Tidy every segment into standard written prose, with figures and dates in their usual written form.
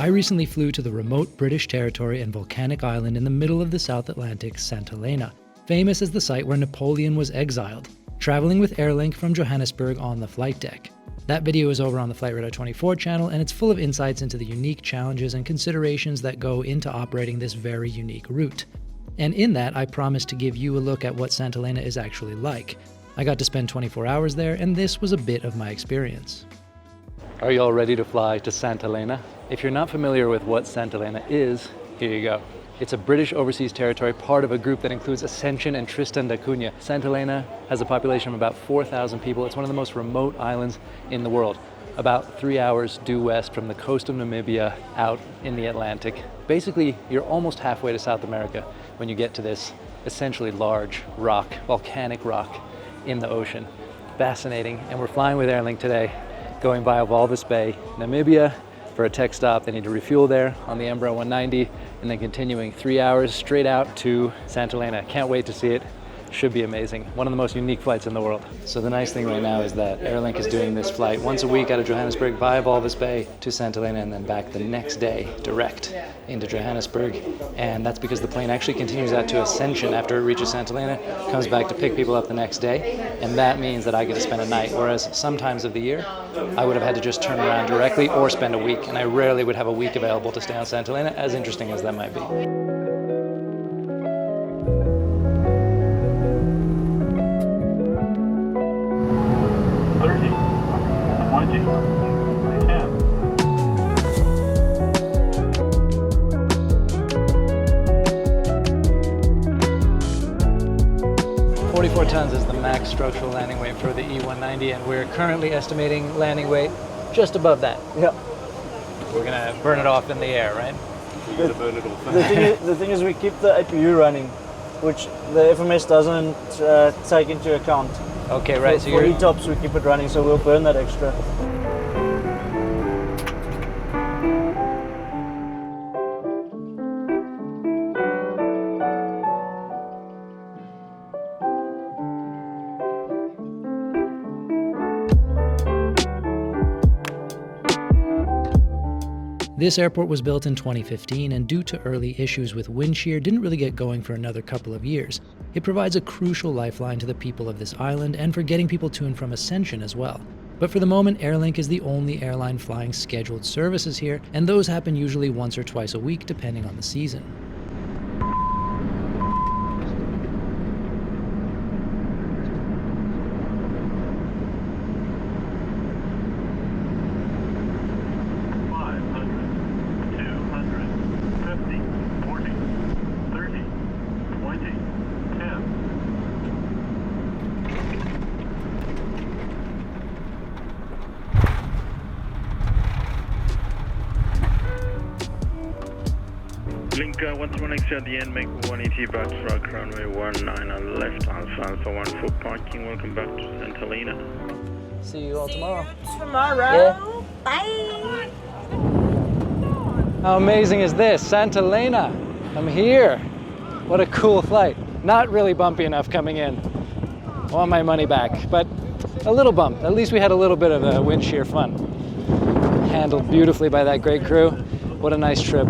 I recently flew to the remote British territory and volcanic island in the middle of the South Atlantic, St Helena, famous as the site where Napoleon was exiled, traveling with Airlink from Johannesburg on the flight deck. That video is over on the Flight Radar 24 channel, and it's full of insights into the unique challenges and considerations that go into operating this very unique route. And in that, I promised to give you a look at what St Helena is actually like. I got to spend 24 hours there, and this was a bit of my experience. Are you all ready to fly to St Helena? If you're not familiar with what St Helena is, here you go. It's a British overseas territory, part of a group that includes Ascension and Tristan de Cunha. St Helena has a population of about 4,000 people. It's one of the most remote islands in the world, about 3 hours due west from the coast of Namibia out in the Atlantic. Basically, you're almost halfway to South America when you get to this essentially large rock, volcanic rock in the ocean. Fascinating, and we're flying with Airlink today, going via Walvis Bay, Namibia, for a tech stop. They need to refuel there on the Embraer 190, and then continuing 3 hours straight out to St Helena. Can't wait to see it. Should be amazing. One of the most unique flights in the world. So the nice thing right now is that Airlink is doing this flight once a week out of Johannesburg via Walvis Bay to St Helena, and then back the next day direct into Johannesburg. And that's because the plane actually continues out to Ascension after it reaches St Helena, comes back to pick people up the next day, and that means that I get to spend a night, whereas some times of the year I would have had to just turn around directly or spend a week, and I rarely would have a week available to stay on St Helena, as interesting as that might be. Tons is the max structural landing weight for the E190, and we're currently estimating landing weight just above that. Yeah. We're gonna burn it off in the air, right? We're gonna burn it off. The thing is we keep the APU running, which the FMS doesn't take into account. Okay, right. For E-tops we keep it running, so we'll burn that extra. This airport was built in 2015, and due to early issues with wind shear, didn't really get going for another couple of years. It provides a crucial lifeline to the people of this island and for getting people to and from Ascension as well. But for the moment, Airlink is the only airline flying scheduled services here, and those happen usually once or twice a week depending on the season. Link 131X at the end, make 180 back track, runway 19 on left, Alpha 1 for parking. Welcome back to St Helena. See you all tomorrow. Tomorrow. Yeah. Bye. How amazing is this? St Helena. I'm here. What a cool flight. Not really bumpy enough coming in. I want my money back, but a little bump. At least we had a little bit of wind shear fun. Handled beautifully by that great crew. What a nice trip.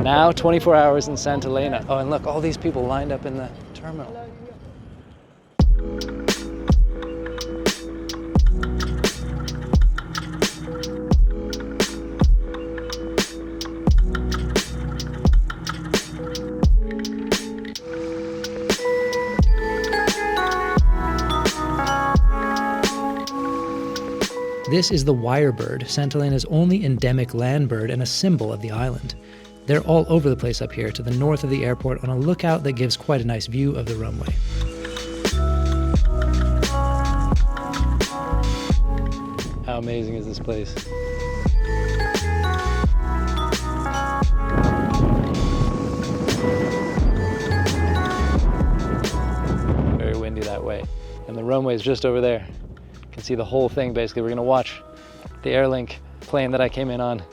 Now 24 hours in St Helena. Oh, and look, all these people lined up in the terminal. This is the wirebird, St Helena's only endemic land bird and a symbol of the island. They're all over the place up here to the north of the airport on a lookout that gives quite a nice view of the runway. How amazing is this place? Very windy that way. And the runway is just over there. You can see the whole thing basically. We're gonna watch the Airlink plane that I came in on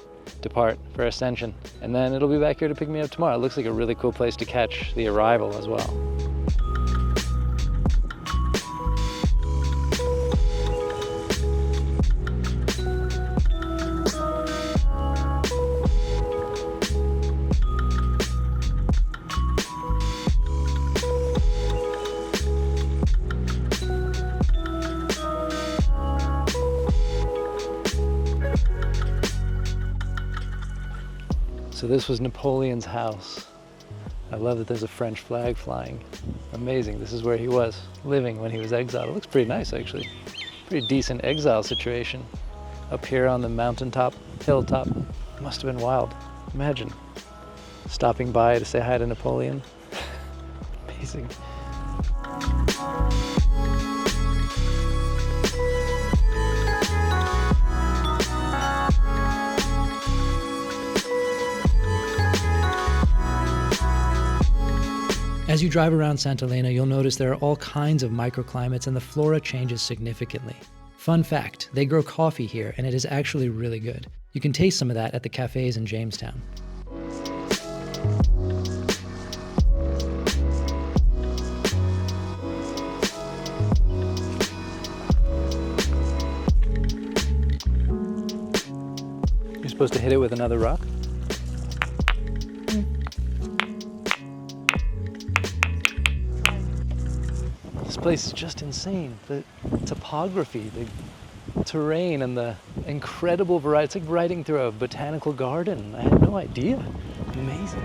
depart for Ascension, and then it'll be back here to pick me up tomorrow. It looks like a really cool place to catch the arrival as well. So this was Napoleon's house. I love that there's a French flag flying. Amazing, this is where he was living when he was exiled. It looks pretty nice actually. Pretty decent exile situation. Up here on the mountaintop, hilltop. Must have been wild. Imagine stopping by to say hi to Napoleon. Amazing. As you drive around St Helena, you'll notice there are all kinds of microclimates and the flora changes significantly. Fun fact, they grow coffee here and it is actually really good. You can taste some of that at the cafes in Jamestown. You're supposed to hit it with another rock? This place is just insane. The topography, the terrain, and the incredible variety. It's like riding through a botanical garden. I had no idea. Amazing.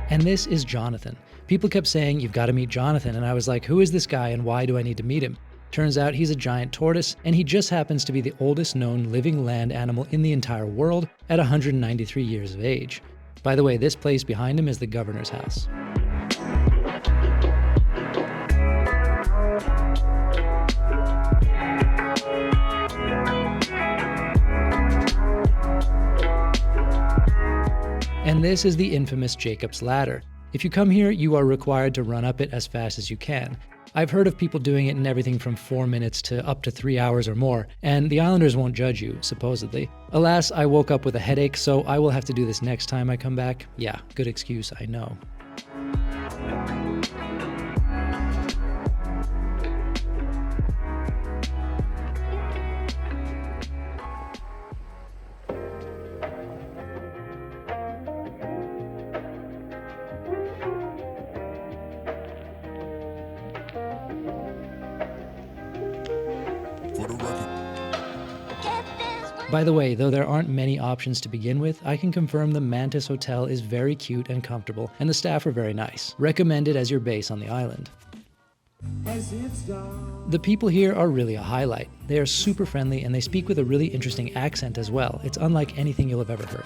And this is Jonathan. People kept saying, you've got to meet Jonathan, and I was like, who is this guy and why do I need to meet him? Turns out he's a giant tortoise, and he just happens to be the oldest known living land animal in the entire world at 193 years of age. By the way, this place behind him is the governor's house. And this is the infamous Jacob's Ladder. If you come here, you are required to run up it as fast as you can. I've heard of people doing it in everything from 4 minutes to up to 3 hours or more, and the islanders won't judge you, supposedly. Alas, I woke up with a headache, so I will have to do this next time I come back. Yeah, good excuse, I know. By the way, though there aren't many options to begin with, I can confirm the Mantis Hotel is very cute and comfortable, and the staff are very nice. Recommended as your base on the island. The people here are really a highlight. They are super friendly and they speak with a really interesting accent as well. It's unlike anything you'll have ever heard.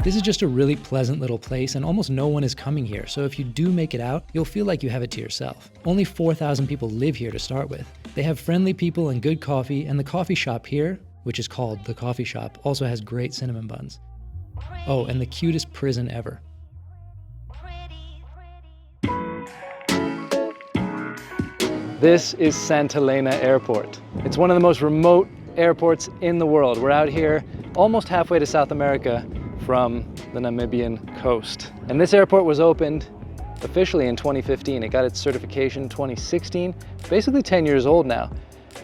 This is just a really pleasant little place and almost no one is coming here, so if you do make it out, you'll feel like you have it to yourself. Only 4,000 people live here to start with. They have friendly people and good coffee, and the coffee shop here, which is called The Coffee Shop, also has great cinnamon buns. Oh, and the cutest prison ever. This is St Helena Airport. It's one of the most remote airports in the world. We're out here almost halfway to South America from the Namibian coast. And this airport was opened officially in 2015. It got its certification in 2016, basically 10 years old now.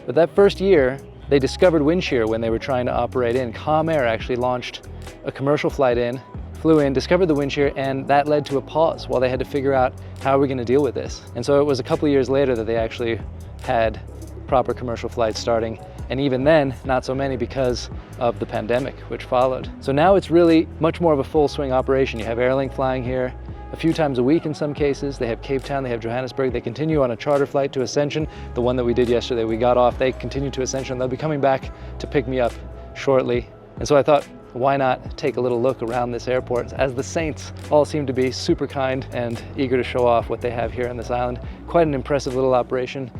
But that first year, they discovered wind shear when they were trying to operate in. Calm Air actually launched a commercial flight in, flew in, discovered the wind shear, and that led to a pause while they had to figure out how are we going to deal with this. And so it was a couple of years later that they actually had proper commercial flights starting. And even then, not so many because of the pandemic, which followed. So now it's really much more of a full swing operation. You have Airlink flying here, a few times a week in some cases. They have Cape Town, they have Johannesburg. They continue on a charter flight to Ascension. The one that we did yesterday, we got off, they continue to Ascension. They'll be coming back to pick me up shortly. And so I thought, why not take a little look around this airport, as the Saints all seem to be super kind and eager to show off what they have here on this island. Quite an impressive little operation.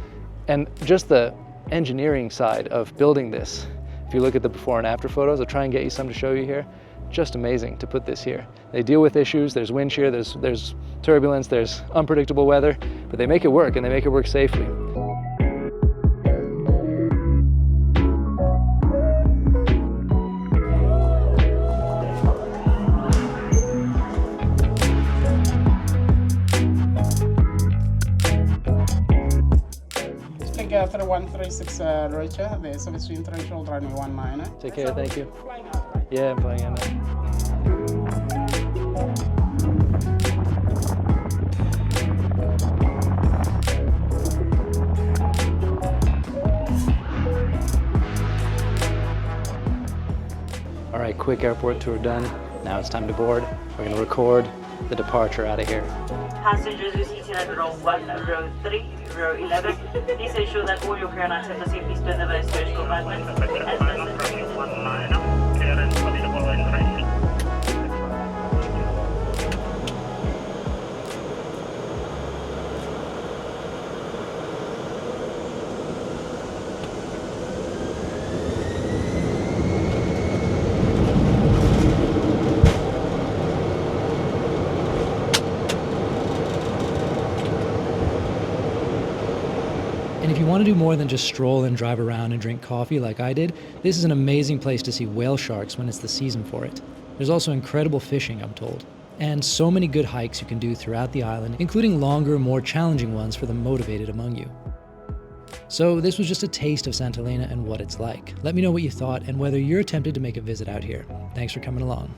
And just the engineering side of building this, if you look at the before and after photos, I'll try and get you some to show you here. Just amazing to put this here. They deal with issues, there's wind shear, there's turbulence, there's unpredictable weather, but they make it work, and they make it work safely. After 136 Roger, the service international runway 19. Take care, thank you. Yeah, I'm flying in now. All right, quick airport tour done. Now it's time to board. We're gonna record the departure out of here. Passengers who seated at row 1, row 3, row 11, please ensure that all your carry-on items are safely stored in the various storage compartments. And if you want to do more than just stroll and drive around and drink coffee like I did, this is an amazing place to see whale sharks when it's the season for it. There's also incredible fishing, I'm told. And so many good hikes you can do throughout the island, including longer, more challenging ones for the motivated among you. So this was just a taste of St Helena and what it's like. Let me know what you thought and whether you're tempted to make a visit out here. Thanks for coming along.